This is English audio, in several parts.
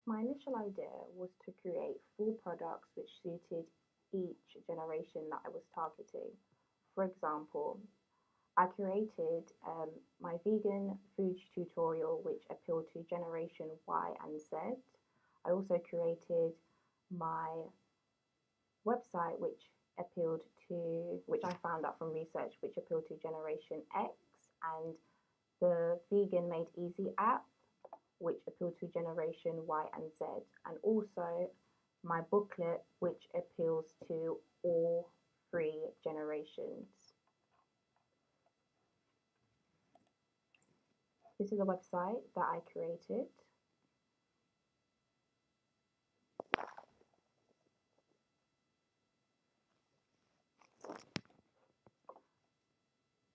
My initial idea was to create full products which suited each generation that I was targeting. For example, I created my vegan food tutorial, which appealed to Generation Y and Z. I also created my website, which I found out from research, which appealed to Generation X, and the Vegan Made Easy app, which appealed to Generation Y and Z, and also my booklet, which appeals to all three generations. This is a website that I created.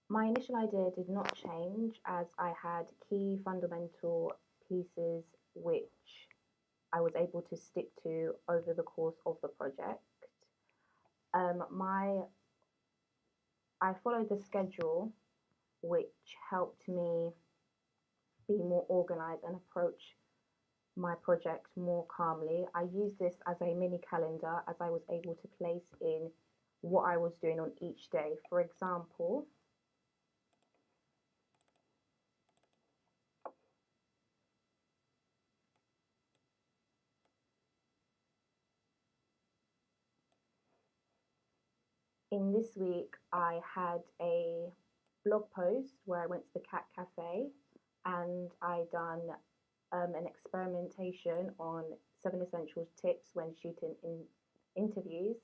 My initial idea did not change as I had key fundamental pieces which I was able to stick to over the course of the project. My I followed the schedule, which helped me be more organized and approach my project more calmly. I used this as a mini calendar as I was able to place in what I was doing on each day. For example, in this week, I had a blog post where I went to the cat cafe and I done an experimentation on 7 essential tips when shooting interviews.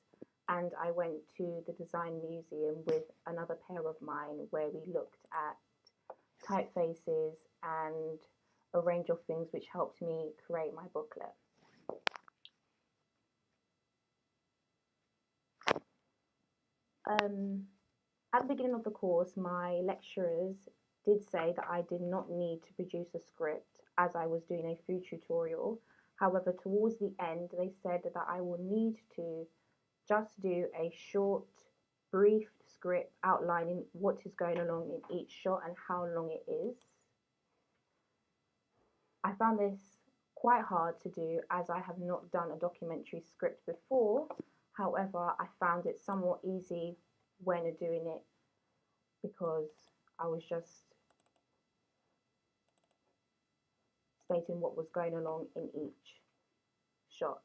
And I went to the design museum with another pair of mine where we looked at typefaces and a range of things which helped me create my booklet. Um, at the beginning of the course, my lecturers did say that I did not need to produce a script as I was doing a food tutorial. However, towards the end, they said that I will need to just do a short, brief script outlining what is going along in each shot and how long it is. I found this quite hard to do as I have not done a documentary script before. However, I found it somewhat easy when doing it because I was just stating what was going along in each shot.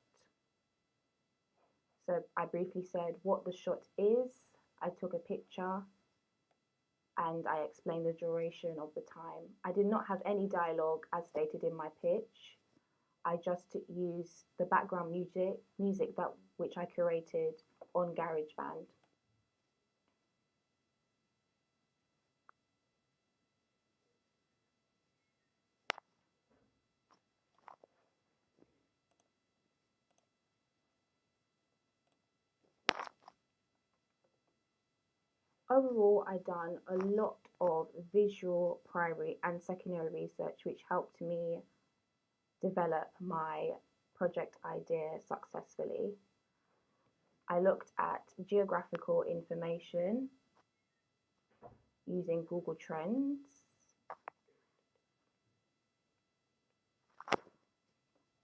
So I briefly said what the shot is, I took a picture, and I explained the duration of the time. I did not have any dialogue as stated in my pitch. I just used the background music that which I curated on GarageBand. Overall, I done a lot of visual primary and secondary research, which helped me develop my project idea successfully. I looked at geographical information using Google Trends.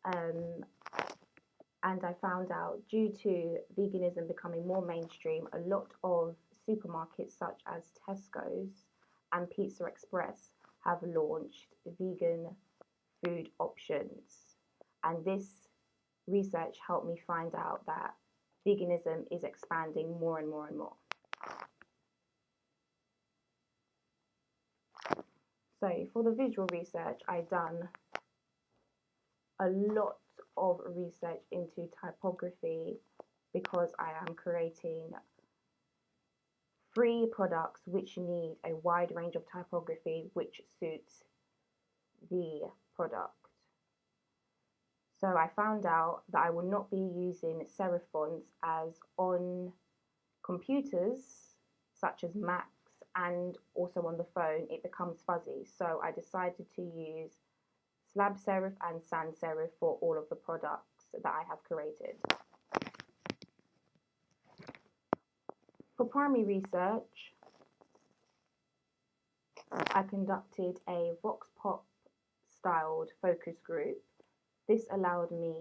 Um, and I found out due to veganism becoming more mainstream, a lot of supermarkets such as Tesco's and Pizza Express have launched vegan food options. And this research helped me find out that veganism is expanding more and more and more. So for the visual research, I done a lot of research into typography because I am creating three products which need a wide range of typography which suits the product. So I found out that I will not be using serif fonts as on computers such as Macs and also on the phone it becomes fuzzy. So I decided to use slab serif and sans serif for all of the products that I have created. For primary research, I conducted a Vox Pop styled focus group. This allowed me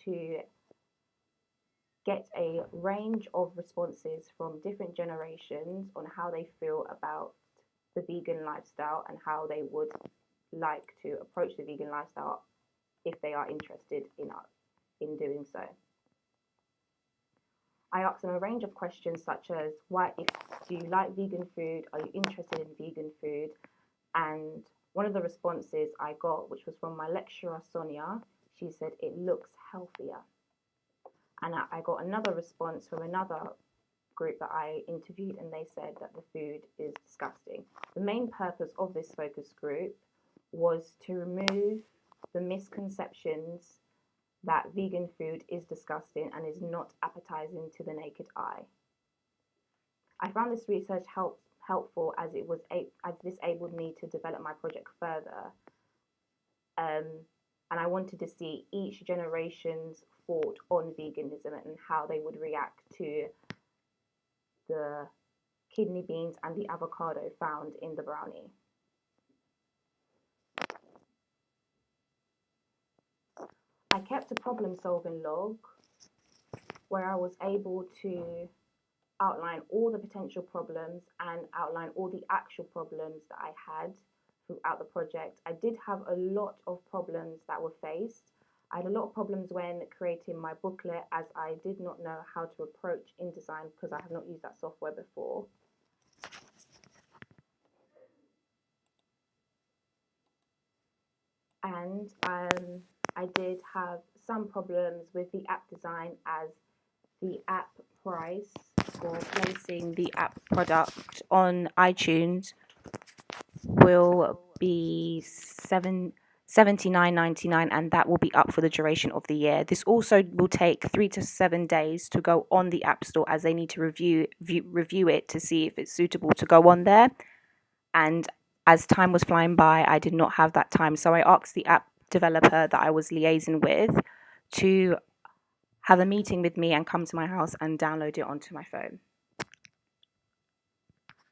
to get a range of responses from different generations on how they feel about the vegan lifestyle and how they would like to approach the vegan lifestyle if they are interested in doing so. I asked them a range of questions such as do you like vegan food? Are you interested in vegan food? And one of the responses I got, which was from my lecturer Sonia, she said it looks healthier. And I got another response from another group that I interviewed, and they said that the food is disgusting. The main purpose of this focus group was to remove the misconceptions that vegan food is disgusting and is not appetizing to the naked eye. I found this research helpful as this enabled me to develop my project further, and I wanted to see each generation's thought on veganism and how they would react to the kidney beans and the avocado found in the brownie. I kept a problem-solving log where I was able to outline all the potential problems and outline all the actual problems that I had throughout the project. I did have a lot of problems that were faced. I had a lot of problems when creating my booklet, as I did not know how to approach InDesign because I have not used that software before. And I did have some problems with the app design, as the app price for placing the app product on iTunes will be $79.99, and that will be up for the duration of the year. This also will take 3 to 7 days to go on the App Store, as they need to review it to see if it's suitable to go on there. And as time was flying by, I did not have that time. So I asked the app developer that I was liaising with to have a meeting with me and come to my house and download it onto my phone.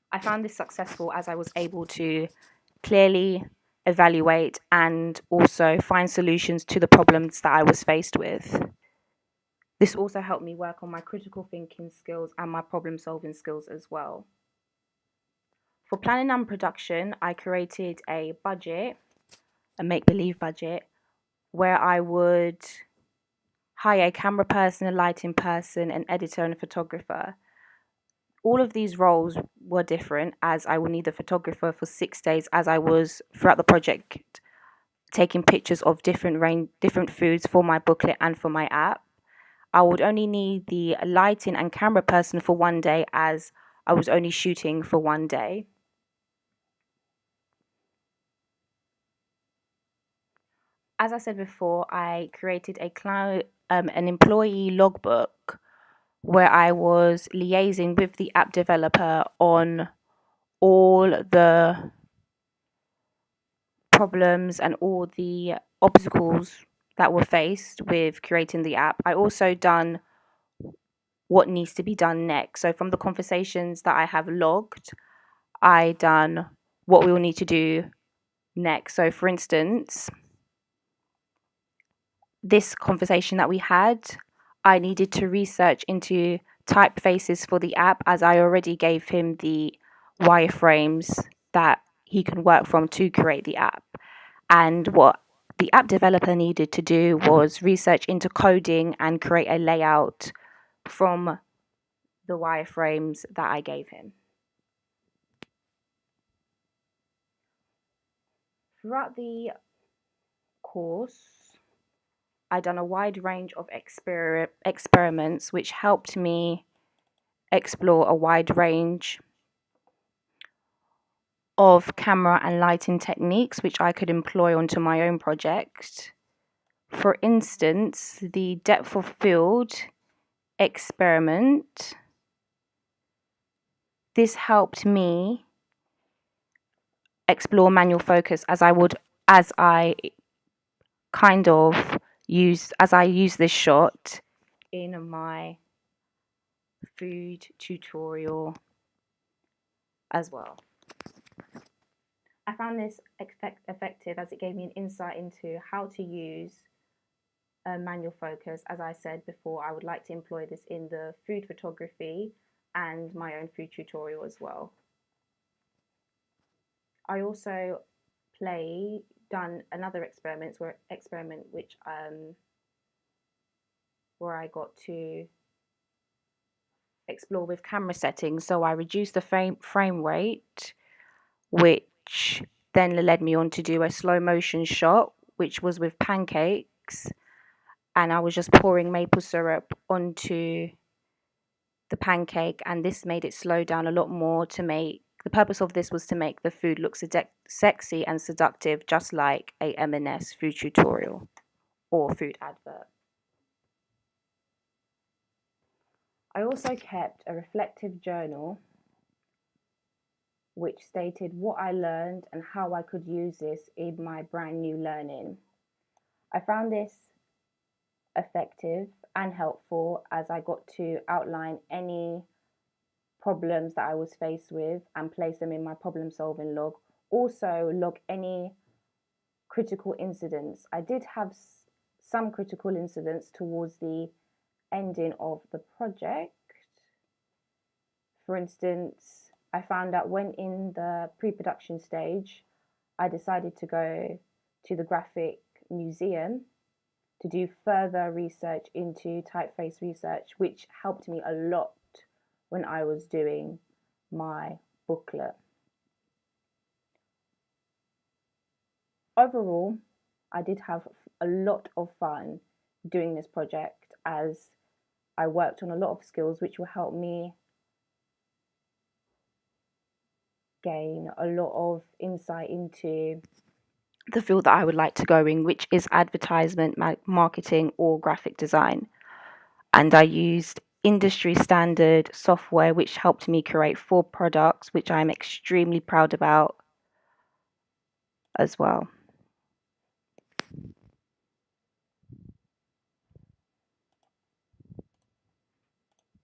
I found this successful as I was able to clearly evaluate and also find solutions to the problems that I was faced with. This also helped me work on my critical thinking skills and my problem solving skills as well. For planning and production, I created a budget, a make-believe budget, where I would hire a camera person, a lighting person, an editor, and a photographer. All of these roles were different, as I would need a photographer for 6 days, as I was throughout the project taking pictures of different foods for my booklet and for my app. I would only need the lighting and camera person for 1 day, as I was only shooting for 1 day. As I said before, I created an employee logbook where I was liaising with the app developer on all the problems and all the obstacles that were faced with creating the app. I also done what needs to be done next. So from the conversations that I have logged, I done what we will need to do next. So for instance, this conversation that we had, I needed to research into typefaces for the app, as I already gave him the wireframes that he can work from to create the app. And what the app developer needed to do was research into coding and create a layout from the wireframes that I gave him. Throughout the course, I done a wide range of experiments which helped me explore a wide range of camera and lighting techniques which I could employ onto my own project. For instance, the depth of field experiment. This helped me explore manual focus, as I use this shot in my food tutorial as well. I found this effective, as it gave me an insight into how to use manual focus. As I said before, I would like to employ this in the food photography and my own food tutorial as well. I also done another experiment where I got to explore with camera settings. So I reduced the frame rate, which then led me on to do a slow motion shot, which was with pancakes, and I was just pouring maple syrup onto the pancake, and this made it slow down a lot more. The purpose of this was to make the food look sexy and seductive, just like a M&S food tutorial or food advert. I also kept a reflective journal which stated what I learned and how I could use this in my brand new learning. I found this effective and helpful as I got to outline any problems that I was faced with and place them in my problem solving log. Also log any critical incidents. I did have some critical incidents towards the ending of the project. For instance, I found out when in the pre-production stage, I decided to go to the graphic museum to do further research into typeface research, which helped me a lot when I was doing my booklet. Overall, I did have a lot of fun doing this project as I worked on a lot of skills which will help me gain a lot of insight into the field that I would like to go in, which is advertisement, marketing, or graphic design. And I used industry standard software, which helped me create 4 products, which I'm extremely proud about as well.